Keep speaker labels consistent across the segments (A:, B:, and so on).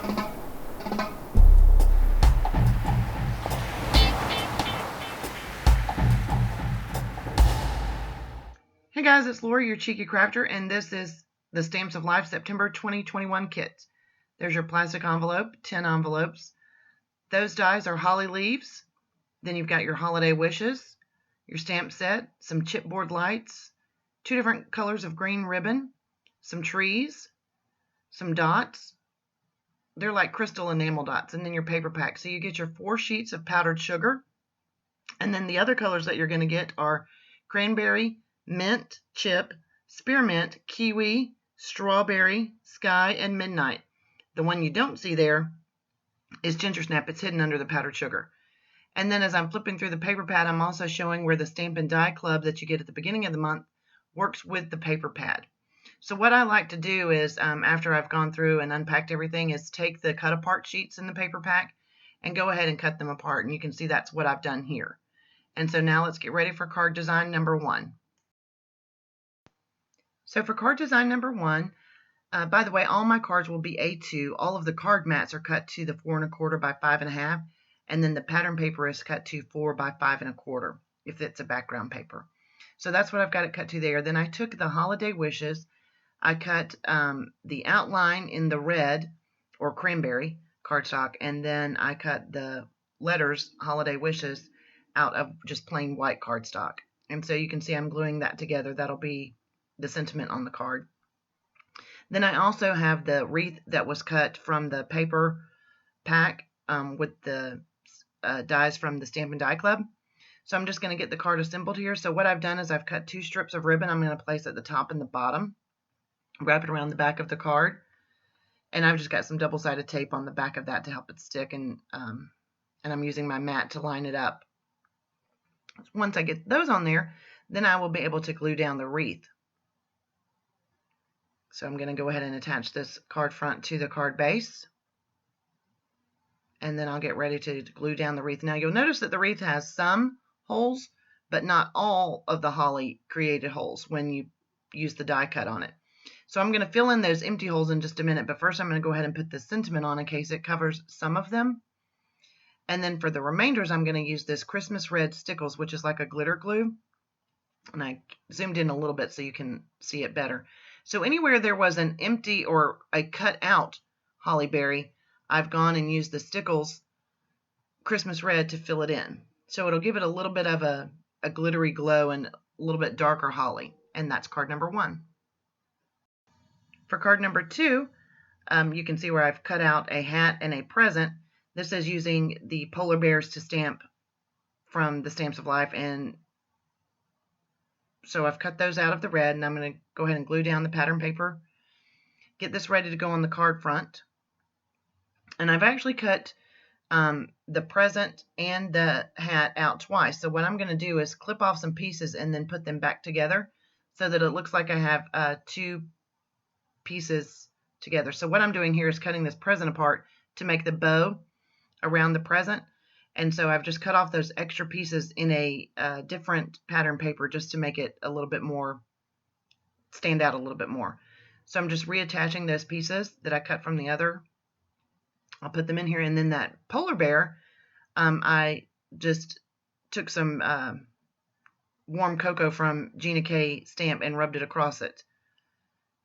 A: Hey guys, it's Lori, your cheeky crafter, and this is the Stamps of Life September 2021 kit. There's your plastic envelope, 10 envelopes. Those dies are holly leaves. Then you've got your holiday wishes, your stamp set, some chipboard lights, 2 different colors of green ribbon, some trees, some dots. They're like crystal enamel dots, and then your paper pack. So you get your 4 sheets of powdered sugar, and then the other colors that you're going to get are cranberry, mint, chip, spearmint, kiwi, strawberry, sky, and midnight. The one you don't see there is ginger snap. It's hidden under the powdered sugar. And then as I'm flipping through the paper pad, I'm also showing where the Stamp and Die Club that you get at the beginning of the month works with the paper pad. So what I like to do is, after I've gone through and unpacked everything, is take the cut apart sheets in the paper pack and go ahead and cut them apart. And you can see that's what I've done here. And so now let's get ready for card design number 1. So for card design number 1, by the way, all my cards will be A2. All of the card mats are cut to the 4 1/4 by 5 1/2, and then the pattern paper is cut to 4 by 5 1/4 if it's a background paper. So that's what I've got it cut to there. Then I took the holiday wishes. I cut the outline in the red or cranberry cardstock, and then I cut the letters holiday wishes out of just plain white cardstock. And so you can see I'm gluing that together. That'll be the sentiment on the card. Then I also have the wreath that was cut from the paper pack with the dies from the Stamp and Die Club. So I'm just going to get the card assembled here. So what I've done is I've cut 2 strips of ribbon. I'm going to place at the top and the bottom, wrap it around the back of the card, and I've just got some double-sided tape on the back of that to help it stick, and I'm using my mat to line it up. Once I get those on there, then I will be able to glue down the wreath. So I'm going to go ahead and attach this card front to the card base, and then I'll get ready to glue down the wreath. Now you'll notice that the wreath has some holes, but not all of the holly created holes when you use the die cut on it. So I'm going to fill in those empty holes in just a minute, but first I'm going to go ahead and put the sentiment on in case it covers some of them. And then for the remainders, I'm going to use this Christmas red stickles, which is like a glitter glue. And I zoomed in a little bit so you can see it better. So anywhere there was an empty or a cut out holly berry, I've gone and used the stickles Christmas red to fill it in. So it'll give it a little bit of a glittery glow and a little bit darker holly. And that's card number 1. For card number 2, you can see where I've cut out a hat and a present. This is using the polar bears to stamp from the Stamps of Life, and so I've cut those out of the red, and I'm going to go ahead and glue down the pattern paper. Get this ready to go on the card front. And I've actually cut the present and the hat out twice. So what I'm going to do is clip off some pieces and then put them back together so that it looks like I have 2 pieces together. So what I'm doing here is cutting this present apart to make the bow around the present. And so I've just cut off those extra pieces in a different pattern paper just to make it a little bit more, stand out a little bit more. So I'm just reattaching those pieces that I cut from the other. I'll put them in here, and then that polar bear, I just took some warm cocoa from Gina K stamp and rubbed it across it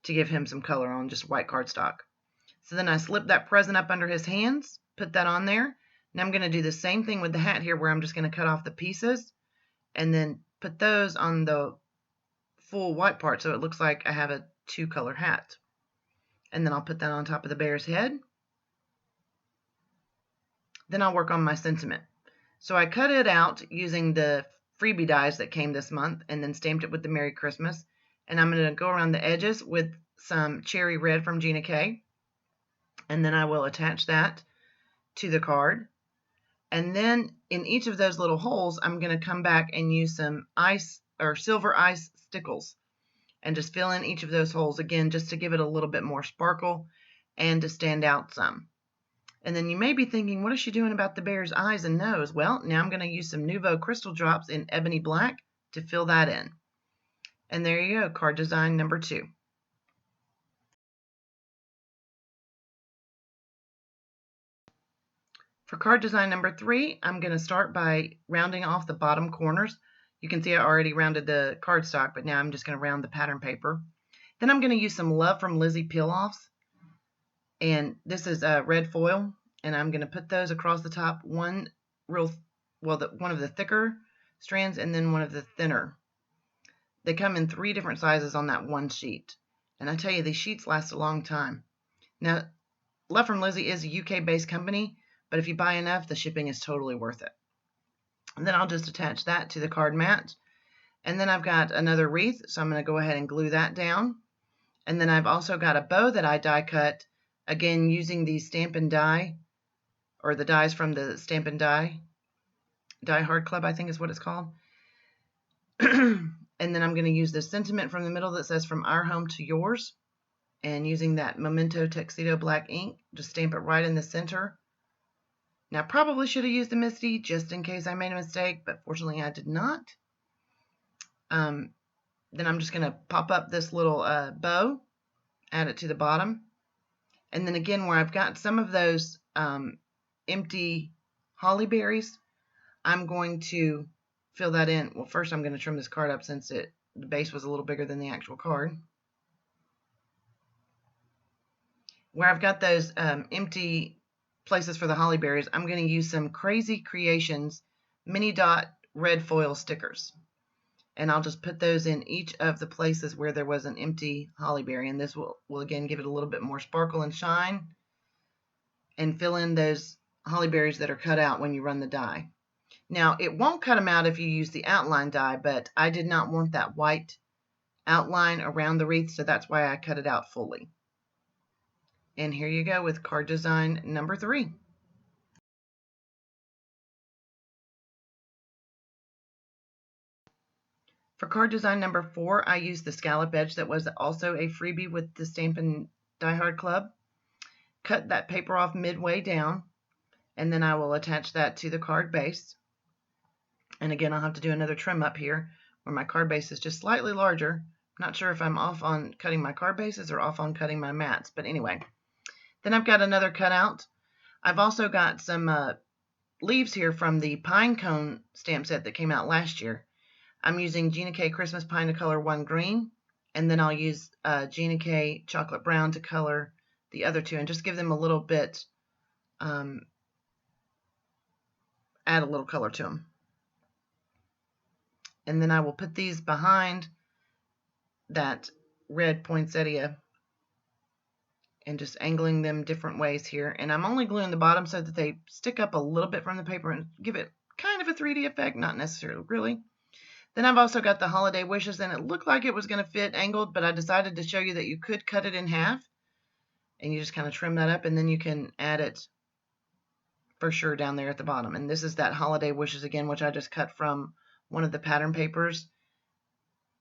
A: to give him some color on just white cardstock. So then I slipped that present up under his hands, put that on there. Now I'm going to do the same thing with the hat here, where I'm just going to cut off the pieces and then put those on the full white part so it looks like I have a 2-color hat. And then I'll put that on top of the bear's head. Then I'll work on my sentiment. So I cut it out using the freebie dies that came this month and then stamped it with the Merry Christmas. And I'm going to go around the edges with some cherry red from Gina K. And then I will attach that to the card. And then in each of those little holes, I'm going to come back and use some ice or silver ice stickles and just fill in each of those holes again, just to give it a little bit more sparkle and to stand out some. And then you may be thinking, what is she doing about the bear's eyes and nose? Well, now I'm going to use some Nouveau crystal drops in ebony black to fill that in. And there you go, card design number 2. For card design number 3, I'm going to start by rounding off the bottom corners. You can see I already rounded the cardstock, but now I'm just going to round the pattern paper. Then I'm going to use some Love from Lizzie peel-offs, and this is red foil, and I'm going to put those across the top, one of the thicker strands and then one of the thinner. They come in 3 different sizes on that one sheet, and I tell you, these sheets last a long time. Now, Love from Lizzie is a UK-based company, but if you buy enough, the shipping is totally worth it. And then I'll just attach that to the card mat. And then I've got another wreath, so I'm going to go ahead and glue that down. And then I've also got a bow that I die cut, again using the Stampin' Die, or the dies from the Stampin' Die Hard Club, I think is what it's called. And then I'm going to use the sentiment from the middle that says "From Our Home to Yours," and using that Memento Tuxedo black ink, just stamp it right in the center. Now, I probably should have used the Misty just in case I made a mistake, but fortunately I did not. Then I'm just going to pop up this little bow, add it to the bottom. And then again, where I've got some of those empty holly berries, I'm going to fill that in. Well, first I'm going to trim this card up since the base was a little bigger than the actual card. Where I've got those empty places for the holly berries, I'm going to use some Crazy Creations mini dot red foil stickers, and I'll just put those in each of the places where there was an empty holly berry, and this will again give it a little bit more sparkle and shine and fill in those holly berries that are cut out when you run the die. Now, it won't cut them out if you use the outline die, but I did not want that white outline around the wreath, so that's why I cut it out fully. And here you go with card design number 3. For card design number 4, I used the scallop edge that was also a freebie with the Stampin' Die Hard Club. Cut that paper off midway down, and then I will attach that to the card base. And again, I'll have to do another trim up here where my card base is just slightly larger. I'm not sure if I'm off on cutting my card bases or off on cutting my mats, but anyway. Then I've got another cutout. I've also got some leaves here from the pine cone stamp set that came out last year. I'm using Gina K Christmas Pine to color one green, and then I'll use Gina K Chocolate Brown to color the other 2 and just give them a little bit, add a little color to them. And then I will put these behind that red poinsettia and just angling them different ways here. And I'm only gluing the bottom so that they stick up a little bit from the paper and give it kind of a 3D effect, not necessarily really. Then I've also got the holiday wishes, and it looked like it was going to fit angled, but I decided to show you that you could cut it in half, and you just kind of trim that up, and then you can add it for sure down there at the bottom. And this is that holiday wishes again, which I just cut from one of the pattern papers.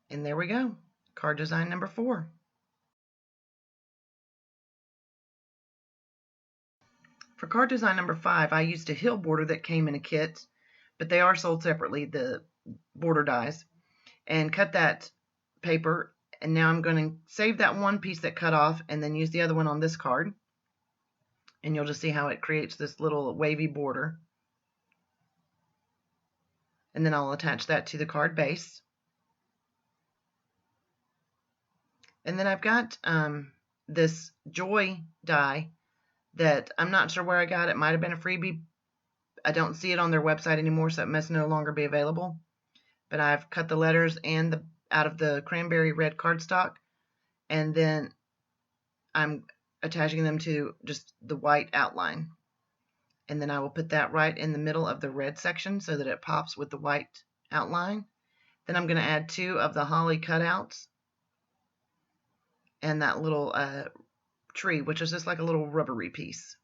A: And there we go, card design number 4. For card design number 5, I used a hill border that came in a kit, but they are sold separately, the border dies, and cut that paper. And now I'm going to save that one piece that cut off and then use the other one on this card. And you'll just see how it creates this little wavy border. And then I'll attach that to the card base. And then I've got this Joy die that I'm not sure where I got. It might have been a freebie. I don't see it on their website anymore, so it must no longer be available. But I've cut the letters and out of the cranberry red cardstock, and then I'm attaching them to just the white outline. And then I will put that right in the middle of the red section so that it pops with the white outline. Then I'm going to add 2 of the holly cutouts and that little tree, which is just like a little rubbery piece.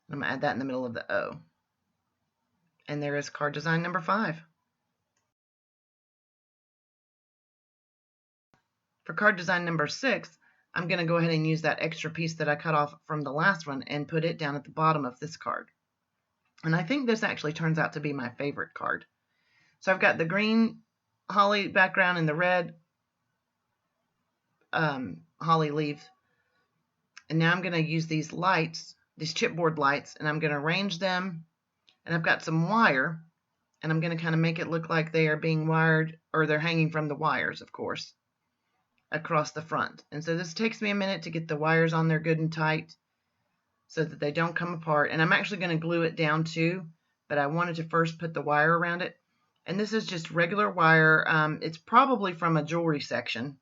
A: I'm going to add that in the middle of the O. And there is card design number 5. For card design number 6, I'm going to go ahead and use that extra piece that I cut off from the last one and put it down at the bottom of this card. And I think this actually turns out to be my favorite card. So I've got the green holly background and the red holly leaf. And now I'm going to use these lights, these chipboard lights, and I'm going to arrange them And I've got some wire, and I'm going to kind of make it look like they are being wired, or they're hanging from the wires, of course, across the front. And so this takes me a minute to get the wires on there good and tight so that they don't come apart. And I'm actually going to glue it down too, but I wanted to first put the wire around it. And this is just regular wire. It's probably from a jewelry section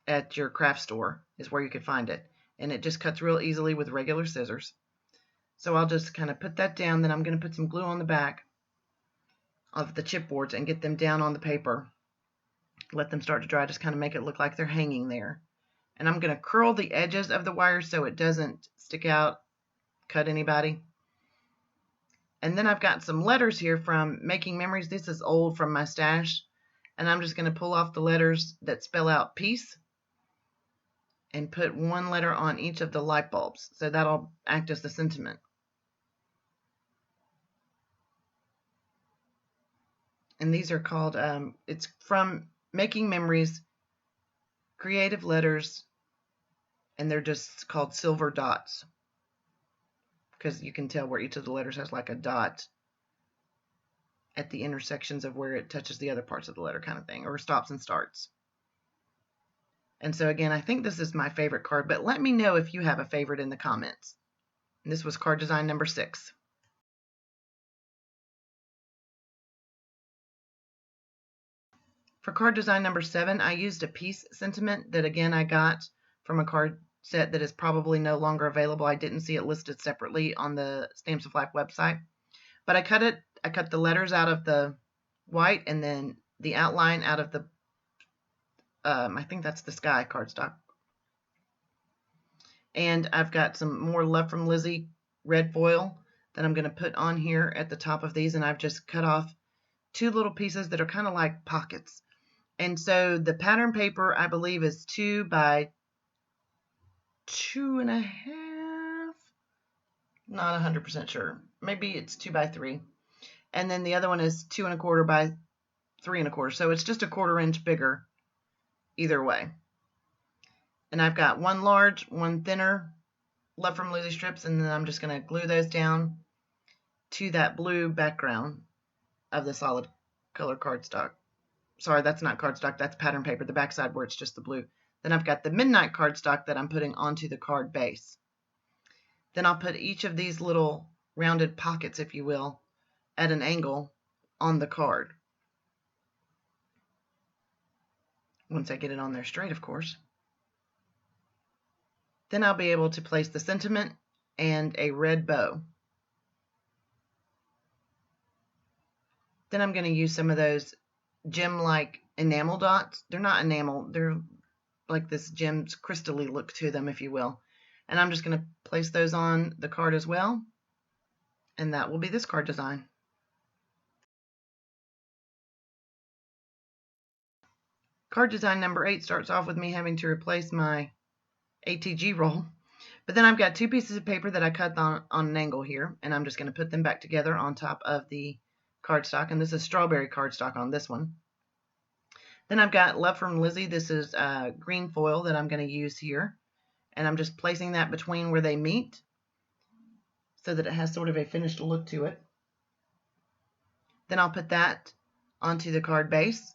A: at your craft store is where you could find it. And it just cuts real easily with regular scissors. So I'll just kind of put that down. Then I'm going to put some glue on the back of the chipboards and get them down on the paper. Let them start to dry, just kind of make it look like they're hanging there. And I'm going to curl the edges of the wire so it doesn't stick out, cut anybody. And then I've got some letters here from Making Memories. This is old from my stash. And I'm just going to pull off the letters that spell out peace and put one letter on each of the light bulbs. So that'll act as the sentiment. And these are called, it's from Making Memories, creative letters, and they're just called silver dots, because you can tell where each of the letters has like a dot at the intersections of where it touches the other parts of the letter, kind of thing, or stops and starts. And so again, I think this is my favorite card, but let me know if you have a favorite in the comments. And this was card design number 6. For card design number 7, I used a peace sentiment that again I got from a card set that is probably no longer available. I didn't see it listed separately on the Stamps of Life website. But I cut the letters out of the white and then the outline out of the, I think that's the sky cardstock. And I've got some more Love from Lizzie red foil that I'm going to put on here at the top of these. And I've just cut off 2 little pieces that are kind of like pockets. And so the pattern paper, I believe, is 2 by 2.5. Not 100% sure. Maybe it's 2 by 3. And then the other one is 2 1/4 by 3 1/4. So it's just a 1/4 inch bigger either way. And I've got 1 large, 1 thinner Love from Lizzie strips, and then I'm just going to glue those down to that blue background of the solid color cardstock. Sorry, that's not cardstock, that's pattern paper, the backside where it's just the blue. Then I've got the midnight cardstock that I'm putting onto the card base. Then I'll put each of these little rounded pockets, if you will, at an angle on the card. Once I get it on there straight, of course. Then I'll be able to place the sentiment and a red bow. Then I'm going to use some of those gem-like enamel dots. They're not enamel, they're like this gem's crystally look to them, if you will. And I'm just going to place those on the card as well. And that will be this card design. Card design number 8 starts off with me having to replace my ATG roll. But then I've got 2 pieces of paper that I cut on an angle here. And I'm just going to put them back together on top of the cardstock, and this is strawberry cardstock on this one. Then I've got Love from Lizzie. This is green foil that I'm going to use here, and I'm just placing that between where they meet so that it has sort of a finished look to it. Then I'll put that onto the card base,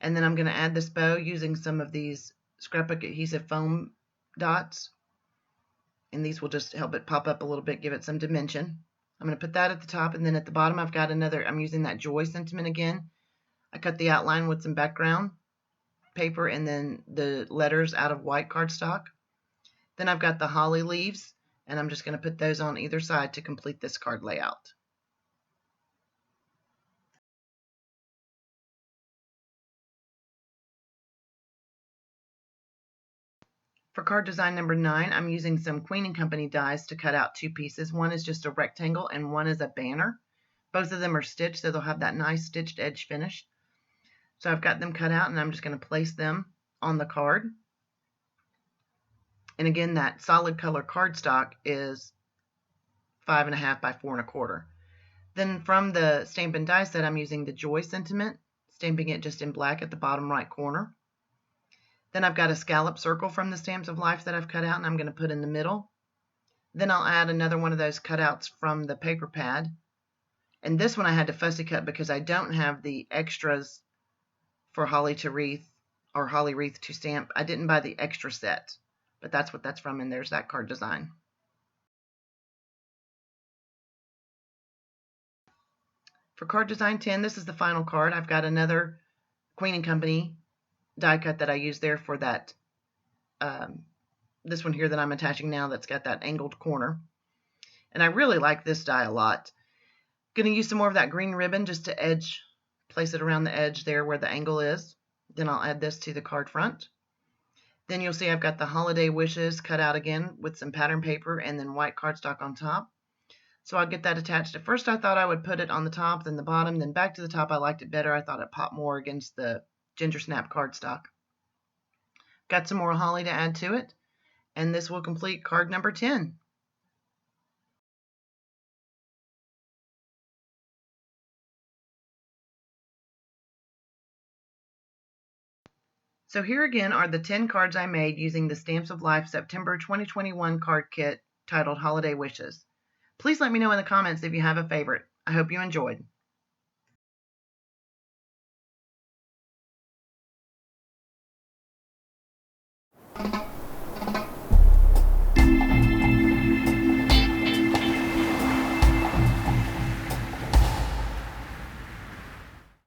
A: and then I'm going to add this bow using some of these scrapbook adhesive foam dots, and these will just help it pop up a little bit, give it some dimension. I'm going to put that at the top, and then at the bottom I've got another, I'm using that joy sentiment again. I cut the outline with some background paper and then the letters out of white cardstock. Then I've got the holly leaves, and I'm just going to put those on either side to complete this card layout. For card design number 9, I'm using some Queen & Company dies to cut out 2 pieces. One is just a rectangle and one is a banner. Both of them are stitched, so they'll have that nice stitched edge finish. So I've got them cut out, and I'm just going to place them on the card. And again, that solid color cardstock is 5.5 by 4 1/4. Then from the Stampin' Die set, I'm using the Joy sentiment, stamping it just in black at the bottom right corner. Then I've got a scallop circle from the Stamps of Life that I've cut out, and I'm going to put in the middle. Then I'll add another one of those cutouts from the paper pad And this one I had to fussy cut because I don't have the extras for holly to wreath or holly wreath to stamp. I didn't buy the extra set, but that's what that's from, and there's that card design. For card design 10, this is the final card. I've got another Queen & Company die cut that I used there for that, this one here that I'm attaching now that's got that angled corner. And I really like this die a lot. Going to use some more of that green ribbon just to place it around the edge there where the angle is. Then I'll add this to the card front. Then you'll see I've got the holiday wishes cut out again with some pattern paper and then white cardstock on top. So I'll get that attached. At first I thought I would put it on the top, then the bottom, then back to the top. I liked it better. I thought it popped more against the ginger snap cardstock. Got some more holly to add to it, and this will complete card number 10. So here again are the 10 cards I made using the Stamps of Life September 2021 card kit titled Holiday Wishes. Please let me know in the comments if you have a favorite. I hope you enjoyed.